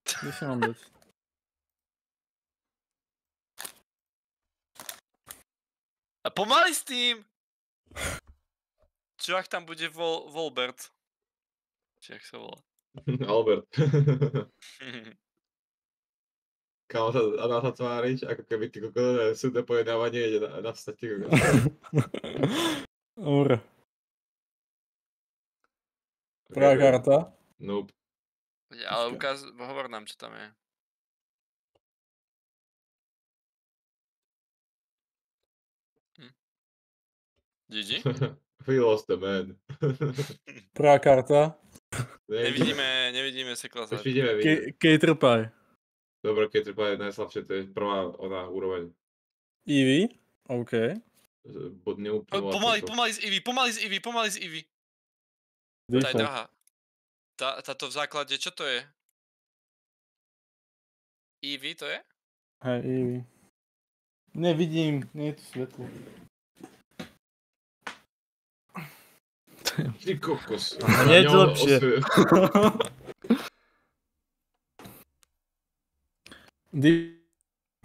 Kde si mám dať? A pomaly s tým! Čo ak tam bude Volbert? Či ak sa volá? Albert. Kámo sa dá sa tváriť, ako keby ty kokos súdne pojednávanie ide nastať ty kokos. Dobre. Prvá karta. Nope. Ale hovor nám, čo tam je. GG? We lost the man. Prvá karta. Nevidíme sa klasať. Už vidíme. Cater Pie. Dobre, keď treba je najslabšie, to je prvá ona úroveň. Eevee. OK. Bod neúplnú. Pomaly z Eevee. Tá je drahá. Táto v základe, čo to je? Eevee to je? Hej, Eevee. Nevidím, nie je tu svetlo. Ty kokos. Hneď lepšie.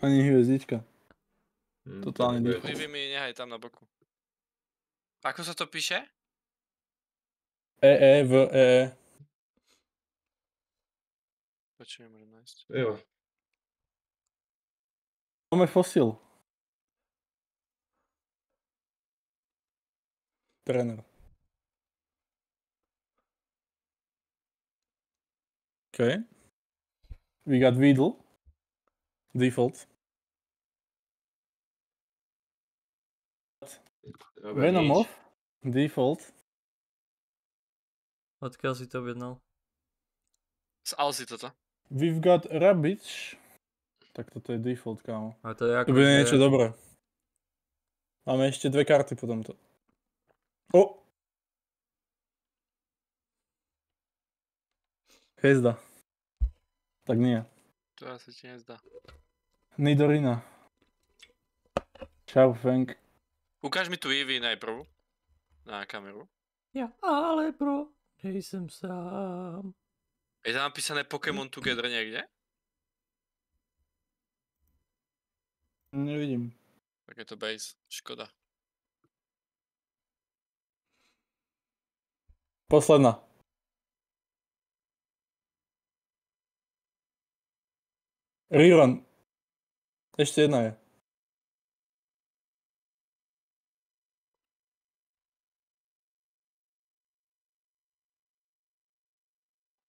Ani hviezdička. Totálne default. Eevee mi nehaj tam na boku. Ako sa to píše? E. Počujem, môžem nájsť. Jo. Máme fosil. Tréner. OK. We got Weedle. Default. Venomoth. Default. Odkiaľ si to objednal? Z Alzy toto. We've got Rabbids. Tak toto je default, kámo. A to je ako... To bude niečo dobré. Máme ešte dve karty po tomto. O! Hviezda. Tak nie. To asi ti nezdá. Nidorina. Čau, Feng. Ukáž mi tu Eevee najprv. Na kameru. Ja, ale bro, nejsem sám. Je tam napísané Pokémon Together niekde? Nevidím. Tak je to base. Škoda. Posledná. Rerun. Ešte jedna je.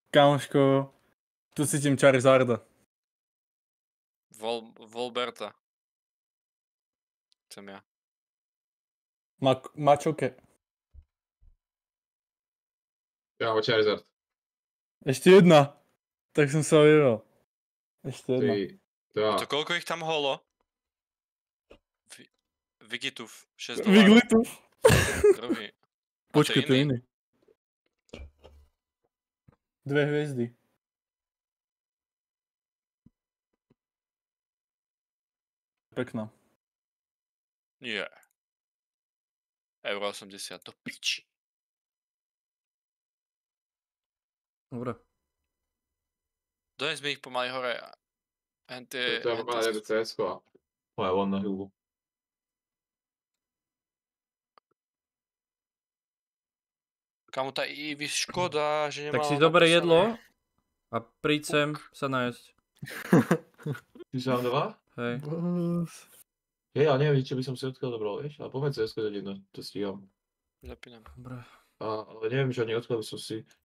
Kamoško, tu cítim Charizarda. Volberta. Chcem ja. Mačoke. Kámo, Charizard. Ešte jedna. Tak som sa vyhral. Ešte jedna. Dva. To koľko ich tam holo? Vigituf. 6 $. Wigglytuff. Druhý. Počkej, to je iný. Dve hviezdy. Pekná. Nie. Euro 80, to piči. Dobre. Dones mi ich pomaly hore. To je má jeden CS-ko a moja von na hľubu. Kamu tá Eevee škoda, že nemala... Tak si dobre jedlo a príď sem sa nájsť. Ty si mám dva? Hej. Ja neviem, čo by som si odkiaľ dobral, vieš? Ale poďme CS-ko dať jedno, to stíham. Zapínam. Dobre. Ale neviem, že ani odkiaľ by som si...